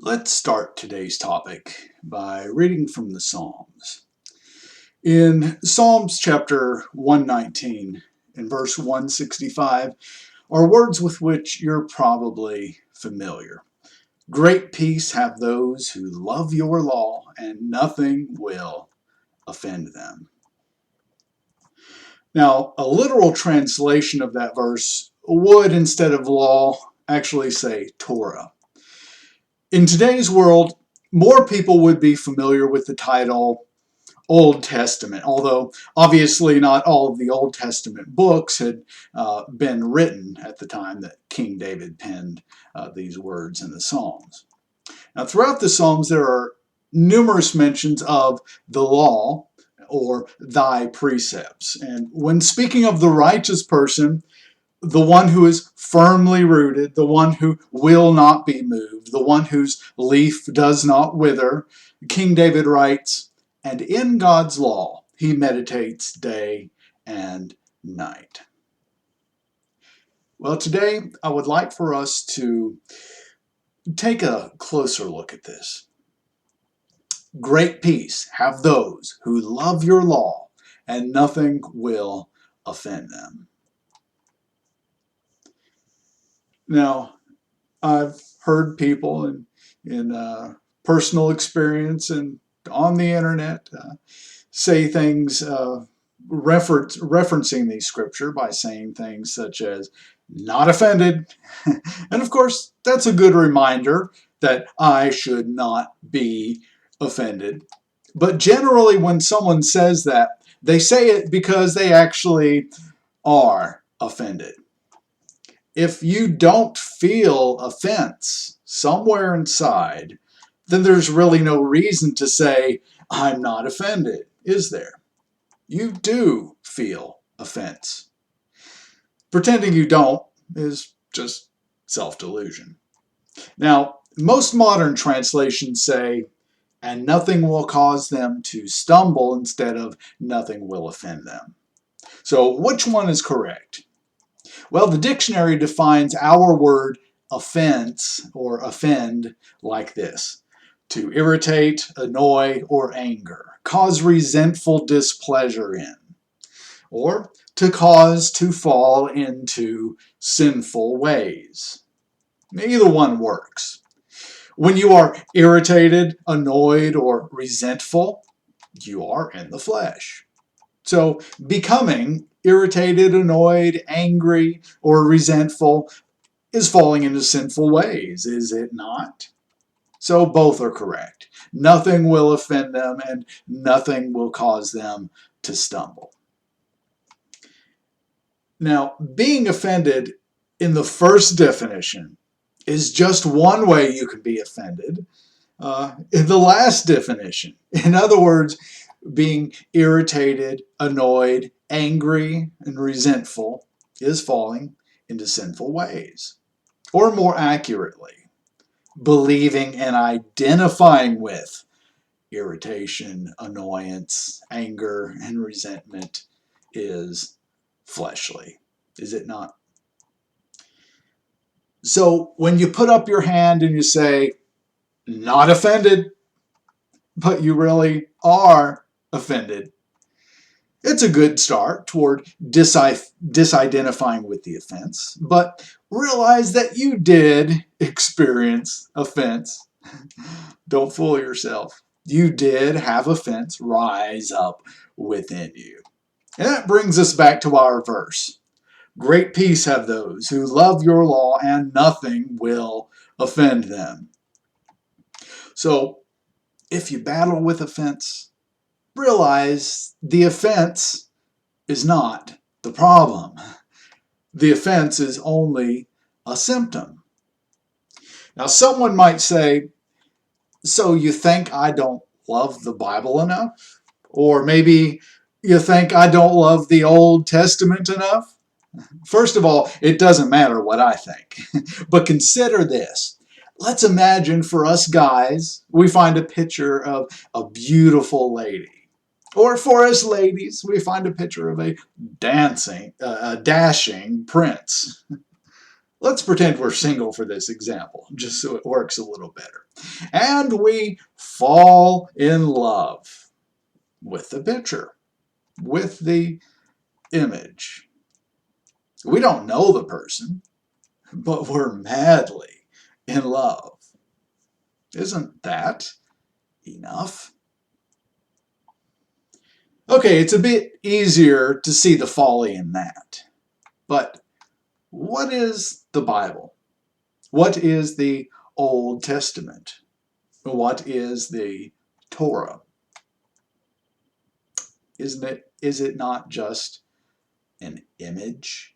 Let's start today's topic by reading from the Psalms. In Psalms chapter 119, in verse 165, are words with which you're probably familiar. Great peace have those who love your law, and nothing will offend them. Now, a literal translation of that verse would, instead of law, actually say Torah. In today's world, more people would be familiar with the title Old Testament, although obviously not all of the Old Testament books had been written at the time that King David penned these words in the Psalms. Now, throughout the Psalms, there are numerous mentions of the law or thy precepts. And when speaking of the righteous person, the one who is firmly rooted, the one who will not be moved, the one whose leaf does not wither, King David writes, and in God's law he meditates day and night. Well, today I would like for us to take a closer look at this. Great peace have those who love your law, and nothing will offend them. Now, I've heard people in personal experience and on the internet say things referencing the scripture by saying things such as not offended. And of course, that's a good reminder that I should not be offended. But generally, when someone says that, they say it because they actually are offended. If you don't feel offense somewhere inside, then there's really no reason to say, I'm not offended, is there? You do feel offense. Pretending you don't is just self-delusion. Now, most modern translations say, and nothing will cause them to stumble instead of nothing will offend them. So which one is correct? Well, the dictionary defines our word offense or offend like this: to irritate, annoy, or anger, cause resentful displeasure in, or to cause to fall into sinful ways. Either one works. When you are irritated, annoyed, or resentful, you are in the flesh. So becoming irritated, annoyed, angry, or resentful is falling into sinful ways, is it not? So both are correct. Nothing will offend them and nothing will cause them to stumble. Now, being offended in the first definition is just one way you can be offended. In the last definition, in other words, being irritated, annoyed, angry, and resentful is falling into sinful ways. Or more accurately, believing and identifying with irritation, annoyance, anger, and resentment is fleshly, is it not? So when you put up your hand and you say, not offended, but you really are offended, it's a good start toward disidentifying with the offense, but realize that you did experience offense. Don't fool yourself. You did have offense rise up within you. And that brings us back to our verse. Great peace have those who love your law, and nothing will offend them. So, if you battle with offense, realize the offense is not the problem. The offense is only a symptom. Now, someone might say, so you think I don't love the Bible enough? Or maybe you think I don't love the Old Testament enough? First of all, it doesn't matter what I think. But consider this. Let's imagine for us guys, we find a picture of a beautiful lady. Or for us ladies, we find a picture of a dashing prince. Let's pretend we're single for this example, just so it works a little better. And we fall in love with the picture, with the image. We don't know the person, but we're madly in love. Isn't that enough? Okay, it's a bit easier to see the folly in that. But what is the Bible? What is the Old Testament? What is the Torah? Is it not just an image?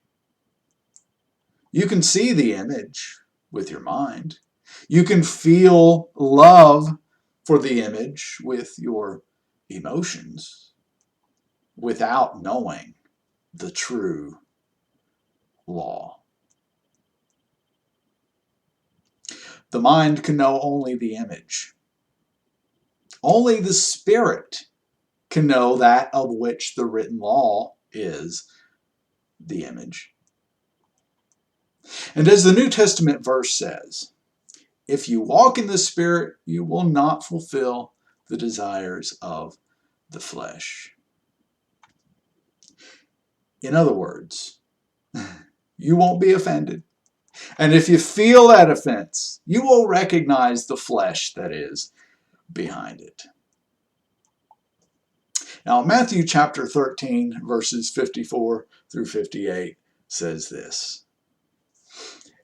You can see the image with your mind. You can feel love for the image with your emotions without knowing the true law. The mind can know only the image. Only the Spirit can know that of which the written law is the image. And as the New Testament verse says, if you walk in the Spirit, you will not fulfill the desires of the flesh. In other words, you won't be offended. And if you feel that offense, you will recognize the flesh that is behind it. Now, Matthew chapter 13, verses 54 through 58 says this.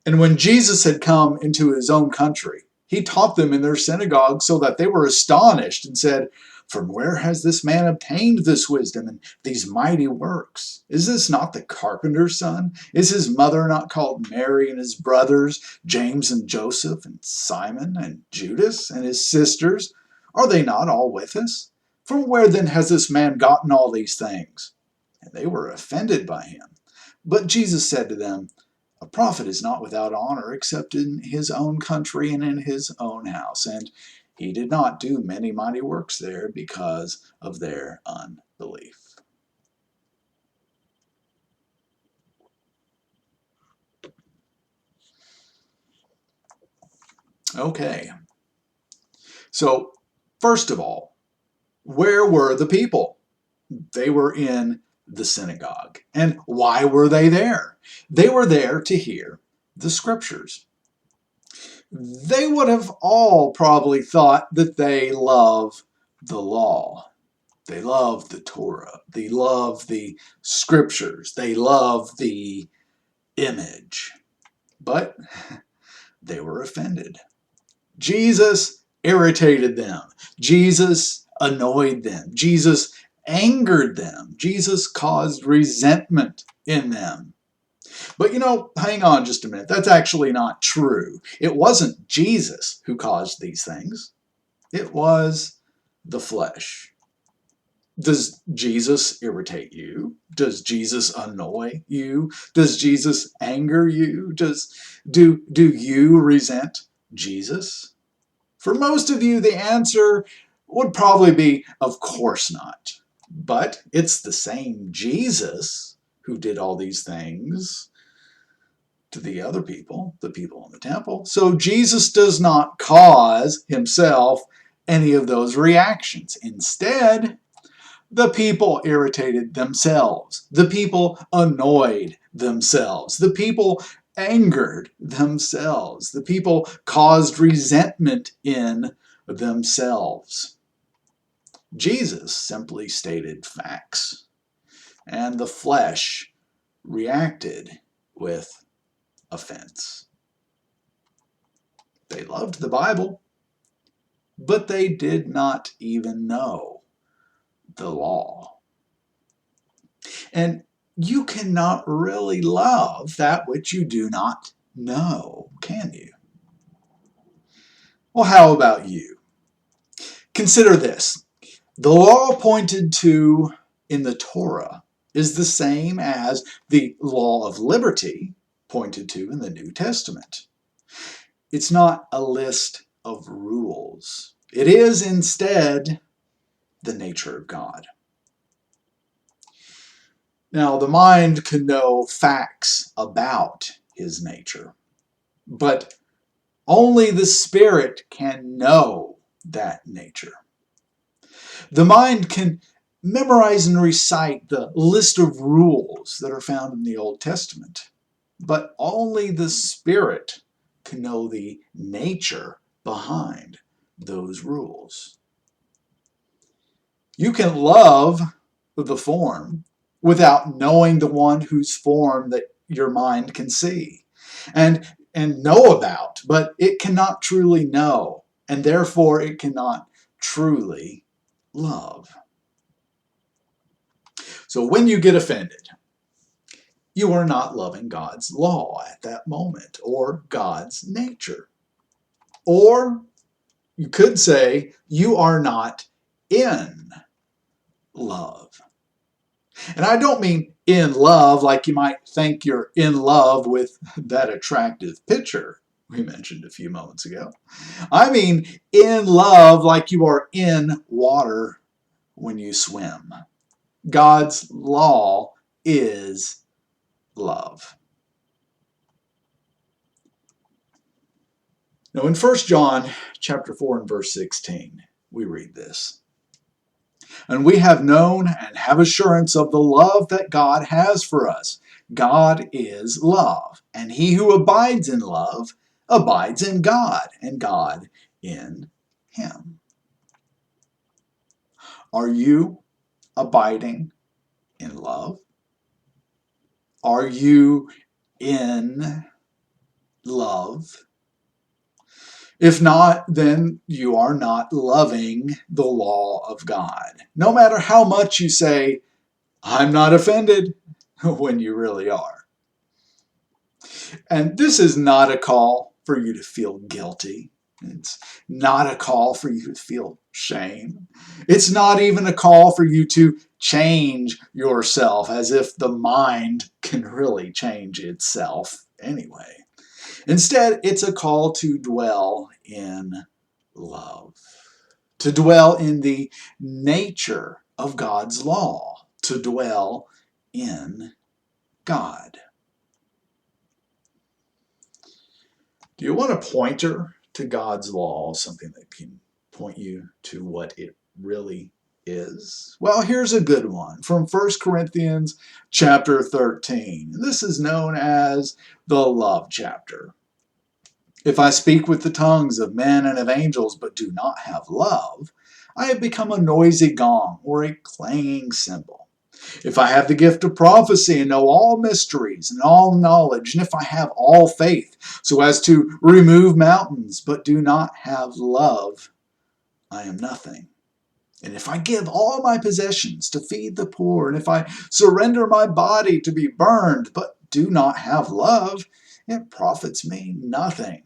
And when Jesus had come into his own country, he taught them in their synagogue so that they were astonished and said, from where has this man obtained this wisdom and these mighty works? Is this not the carpenter's son? Is his mother not called Mary, and his brothers James and Joseph and Simon and Judas and his sisters? Are they not all with us? From where then has this man gotten all these things? And they were offended by him. But Jesus said to them, a prophet is not without honor except in his own country and in his own house. And he did not do many mighty works there because of their unbelief. Okay. So, first of all, where were the people? They were in the synagogue. And why were they there? They were there to hear the scriptures. They would have all probably thought that they love the law. They love the Torah. They love the scriptures. They love the image. But they were offended. Jesus irritated them. Jesus annoyed them. Jesus angered them. Jesus caused resentment in them. But hang on just a minute. That's actually not true. It wasn't Jesus who caused these things. It was the flesh. Does Jesus irritate you? Does Jesus annoy you? Does Jesus anger you? Do you resent Jesus? For most of you, the answer would probably be, of course not. But it's the same Jesus who did all these things to the other people, the people in the temple. So Jesus does not cause himself any of those reactions. Instead, the people irritated themselves. The people annoyed themselves. The people angered themselves. The people caused resentment in themselves. Jesus simply stated facts, and the flesh reacted with offense. They loved the Bible, but they did not even know the law. And you cannot really love that which you do not know, can you? Well, how about you? Consider this. The law pointed to in the Torah is the same as the law of liberty pointed to in the New Testament. It's not a list of rules. It is instead the nature of God. Now, the mind can know facts about his nature. But only the Spirit can know that nature. The mind can memorize and recite the list of rules that are found in the Old Testament, but only the Spirit can know the nature behind those rules. You can love the form without knowing the one whose form that your mind can see and know about, but it cannot truly know, and therefore it cannot truly love. So when you get offended, you are not loving God's law at that moment or God's nature. Or you could say you are not in love. And I don't mean in love like you might think you're in love with that attractive picture we mentioned a few moments ago. I mean in love like you are in water when you swim. God's law is love. Now in 1 John chapter 4 and verse 16, we read this. And we have known and have assurance of the love that God has for us. God is love, and he who abides in love abides in God, and God in him. Are you abiding in love? Are you in love? If not, then you are not loving the law of God. No matter how much you say, I'm not offended, when you really are. And this is not a call for you to feel guilty. It's not a call for you to feel shame. It's not even a call for you to change yourself, as if the mind can really change itself anyway. Instead, it's a call to dwell in love, to dwell in the nature of God's law, to dwell in God. Do you want a pointer to God's law, something that can point you to what it really is? Well, here's a good one from 1 Corinthians chapter 13. This is known as the love chapter. If I speak with the tongues of men and of angels but do not have love, I have become a noisy gong or a clanging cymbal. If I have the gift of prophecy and know all mysteries and all knowledge, and if I have all faith so as to remove mountains but do not have love, I am nothing. And if I give all my possessions to feed the poor, and if I surrender my body to be burned but do not have love, it profits me nothing.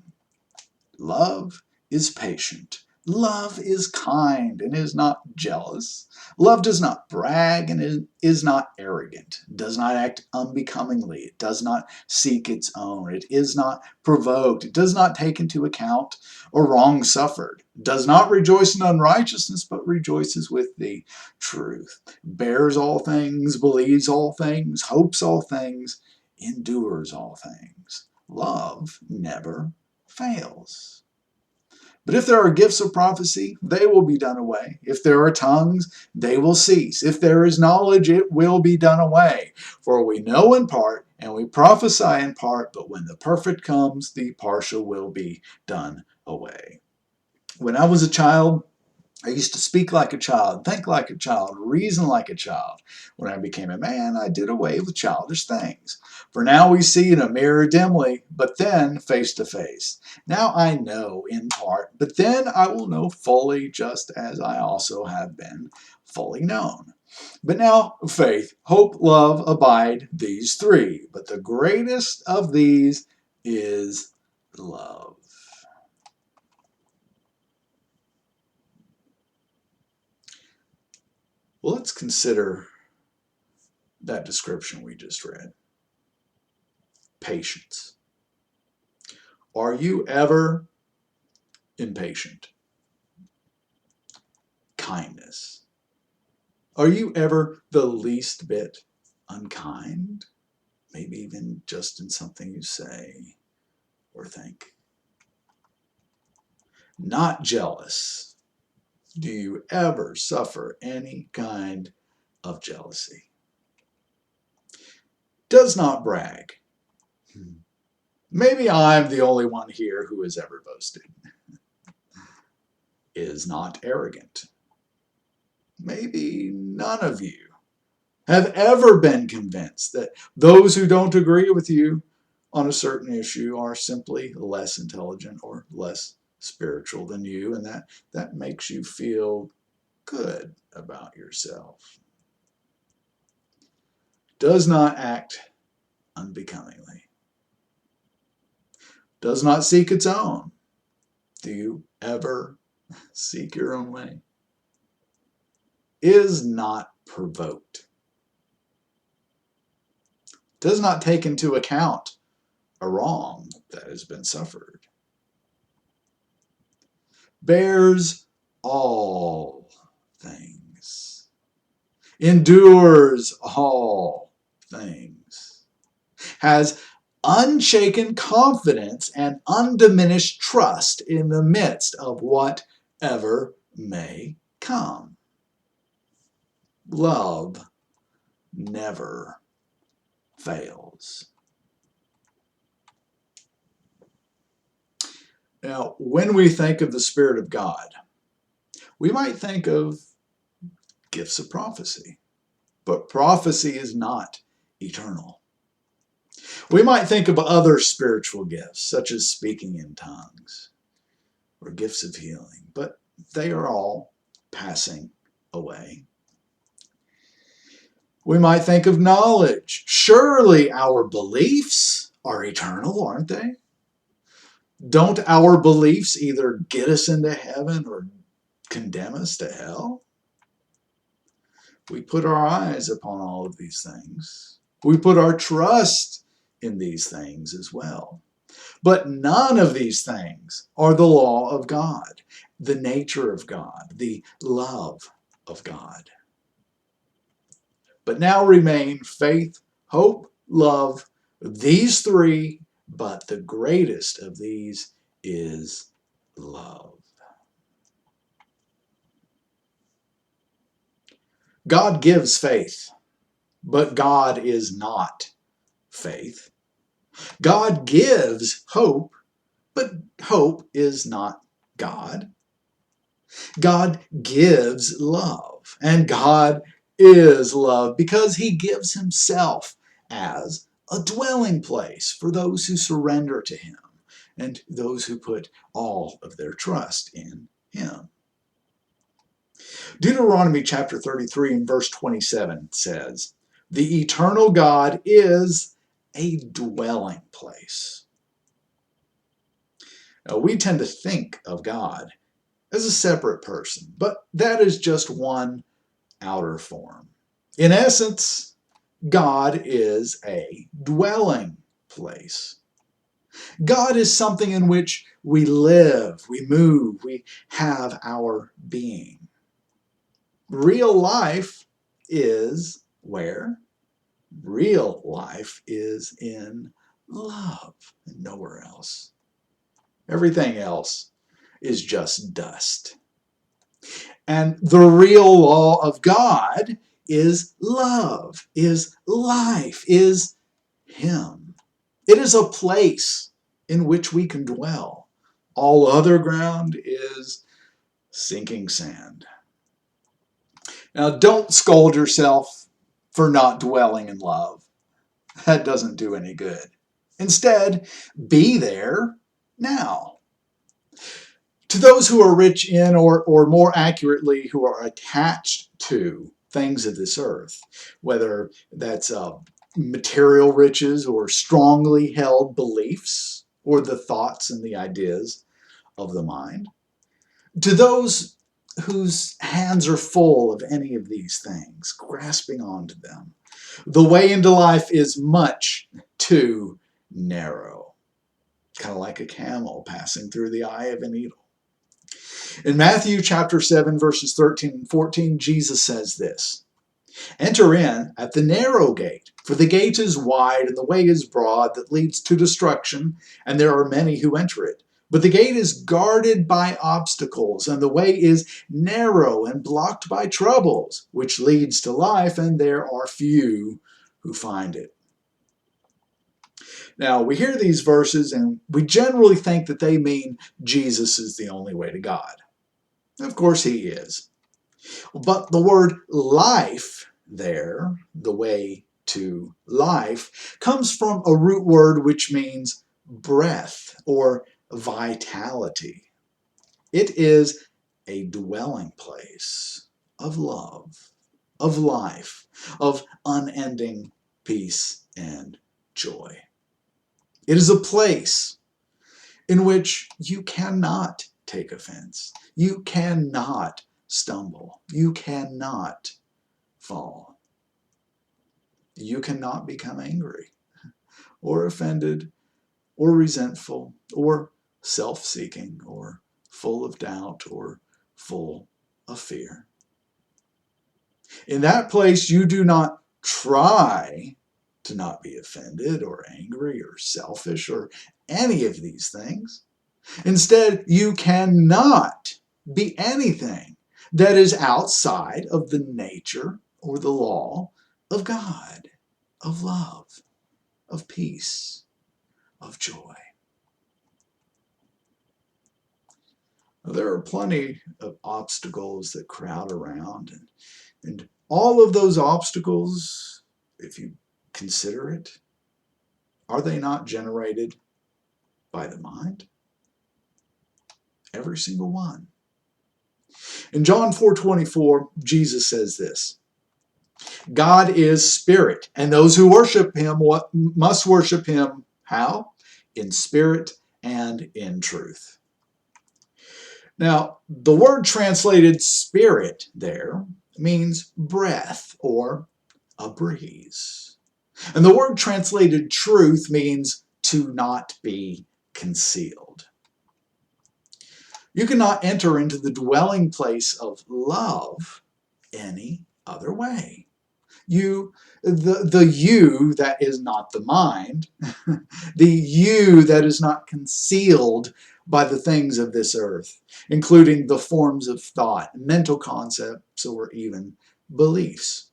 Love is patient. Love is kind and is not jealous. Love does not brag and is not arrogant, does not act unbecomingly, it does not seek its own, it is not provoked, it does not take into account a wrong suffered, does not rejoice in unrighteousness, but rejoices with the truth, bears all things, believes all things, hopes all things, endures all things. Love never fails. But if there are gifts of prophecy, they will be done away. If there are tongues, they will cease. If there is knowledge, it will be done away. For we know in part, and we prophesy in part, but when the perfect comes, the partial will be done away. When I was a child, I used to speak like a child, think like a child, reason like a child. When I became a man, I did away with childish things. For now we see in a mirror dimly, but then face to face. Now I know in part, but then I will know fully, just as I also have been fully known. But now faith, hope, love abide, these three. But the greatest of these is love. Well, let's consider that description we just read. Patience. Are you ever impatient? Kindness. Are you ever the least bit unkind? maybe even just in something you say or think. Not jealous. Do you ever suffer any kind of jealousy? Does not brag. Maybe I'm the only one here who has ever boasted. Is not arrogant. Maybe none of you have ever been convinced that those who don't agree with you on a certain issue are simply less intelligent or less spiritual than you, and that makes you feel good about yourself. Does not act unbecomingly. Does not seek its own. Do you ever seek your own way? Is not provoked. Does not take into account a wrong that has been suffered. Bears all things. Endures all things. Has unshaken confidence and undiminished trust in the midst of whatever may come. Love never fails. Now, when we think of the Spirit of God, we might think of gifts of prophecy, but prophecy is not eternal. We might think of other spiritual gifts, such as speaking in tongues or gifts of healing, but they are all passing away. We might think of knowledge. Surely our beliefs are eternal, aren't they? Don't our beliefs either get us into heaven or condemn us to hell? We put our eyes upon all of these things. We put our trust in these things as well. But none of these things are the law of God, the nature of God, the love of God. But now remain faith, hope, love, these three, but the greatest of these is love. God gives faith, but God is not faith. God gives hope, but hope is not God. God gives love, and God is love because he gives himself as a dwelling place for those who surrender to him and those who put all of their trust in him. Deuteronomy chapter 33 and verse 27 says, "The eternal God is a dwelling place." Now, we tend to think of God as a separate person, but that is just one outer form. In essence, God is a dwelling place. God is something in which we live, we move, we have our being. Real life is where? Real life is in love and nowhere else. Everything else is just dust. And the real law of God is love, is life, is him. It is a place in which we can dwell. All other ground is sinking sand. Now, don't scold yourself for not dwelling in love. That doesn't do any good. Instead, be there now. To those who are rich in, or more accurately, who are attached to things of this earth, whether that's material riches or strongly held beliefs or the thoughts and the ideas of the mind, to those whose hands are full of any of these things, grasping onto them, the way into life is much too narrow. Kind of like a camel passing through the eye of a needle. In Matthew chapter 7, verses 13 and 14, Jesus says this, "Enter in at the narrow gate, For the gate is wide and the way is broad that leads to destruction, and there are many who enter it. But the gate is guarded by obstacles, and the way is narrow and blocked by troubles, which leads to life, and there are few who find it. Now, we hear these verses, and we generally think that they mean Jesus is the only way to God. Of course, he is. But the word life there, the way to life, comes from a root word which means breath or vitality. It is a dwelling place of love, of life, of unending peace and joy. It is a place in which you cannot take offense. You cannot stumble. You cannot fall. You cannot become angry or offended or resentful or self-seeking or full of doubt or full of fear. In that place, you do not try to not be offended or angry or selfish or any of these things. Instead, you cannot be anything that is outside of the nature or the law of God, of love, of peace, of joy. There are plenty of obstacles that crowd around, and all of those obstacles, if you consider it, are they not generated by the mind? Every single one. In John 4:24, Jesus says this: God is spirit, and those who worship him must worship him how? In spirit and in truth. Now, the word translated spirit there means breath or a breeze. And the word translated truth means to not be concealed. You cannot enter into the dwelling place of love any other way. The you that is not the mind, the you that is not concealed by the things of this earth, including the forms of thought, mental concepts, or even beliefs.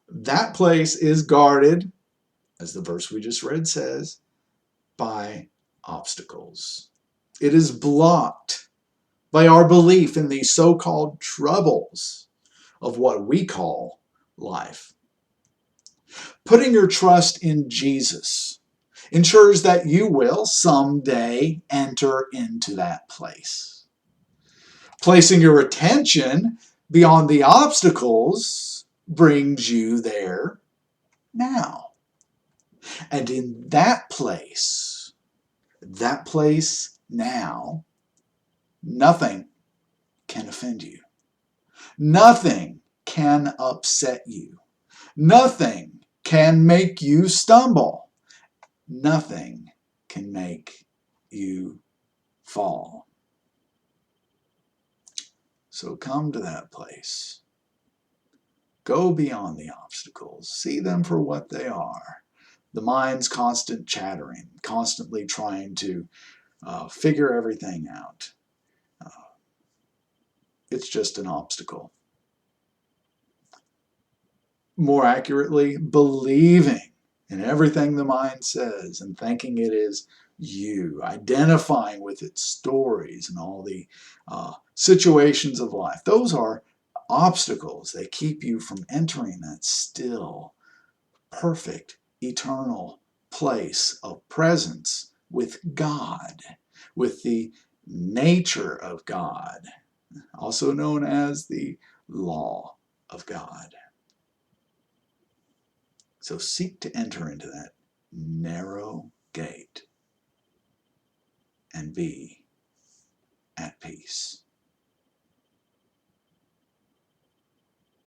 That place is guarded, as the verse we just read says, by obstacles. It is blocked by our belief in these so-called troubles of what we call life. Putting your trust in Jesus ensures that you will someday enter into that place. Placing your attention beyond the obstacles brings you there now. And in that place now, nothing can offend you. Nothing can upset you. Nothing can make you stumble. Nothing can make you fall. So come to that place. Go beyond the obstacles. See them for what they are. The mind's constant chattering, constantly trying to figure everything out. It's just an obstacle. More accurately, believing in everything the mind says and thinking it is you, identifying with its stories and all the situations of life. Those are obstacles. They keep you from entering that still, perfect, eternal place of presence with God, with the nature of God, also known as the law of God. So seek to enter into that narrow gate and be